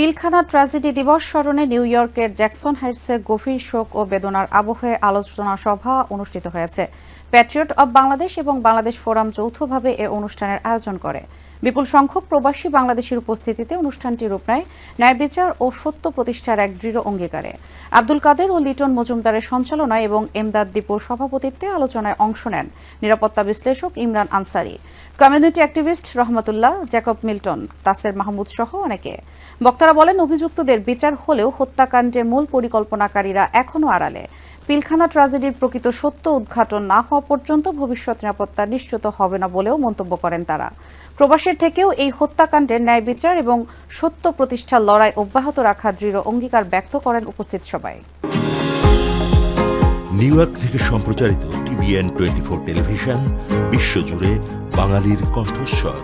Pilkhana tragedy দিবস স্মরণে new ইয়র্কের জ্যাকসন হাইটসে গভীর শোক ও বেদনার আবহে আলোচনা সভা অনুষ্ঠিত হয়েছে। প্যাট্রিয়ট অব বাংলাদেশ এবং বাংলাদেশ ফোরাম যৌথভাবে এ অনুষ্ঠানের আয়োজন করে। বিপুল সংখ্যক প্রবাসী বাংলাদেশের উপস্থিতিতে অনুষ্ঠানটি রূপ নেয় ন্যায় বিচার ও সত্য প্রতিষ্ঠার এক দৃঢ় অঙ্গীকারে। আব্দুল কাদের ও লিটন মজুমদারের সঞ্চালনায় এবং এমদাদ দীপুর সভাপতিত্বে আলোচনায় অংশ নেন নিরাপত্তা বিশ্লেষক ইমরান আনসারি, কমিউনিটি অ্যাক্টিভিস্ট রহমতুল্লাহ, জ্যাকব মিল্টন, তাসের মাহমুদ সহ অনেকে। বক্তারা বলেন, অভিযুক্তদের বিচার হলেও হত্যাকাণ্ডে মূল পরিকল্পনাকারীরা এখনও আড়ালে। পিলখানা ট্র্যাজেডির প্রকৃত সত্য উদ্ঘাটন না হওয়া পর্যন্ত ভবিষ্যৎ নিরাপত্তা নিশ্চিত হবে না বলেও মন্তব্য করেন তারা। প্রবাসের থেকেও এই হত্যাকাণ্ডের ন্যায় বিচার এবং সত্য প্রতিষ্ঠার লড়াই অব্যাহত রাখার দৃঢ় অঙ্গীকার ব্যক্ত করেন উপস্থিত সবাই। নিউ ইয়র্ক থেকে সম্প্রচারিত TVN 24 টেলিভিশন বিশ্বজুড়ে বাঙালির কণ্ঠস্বর।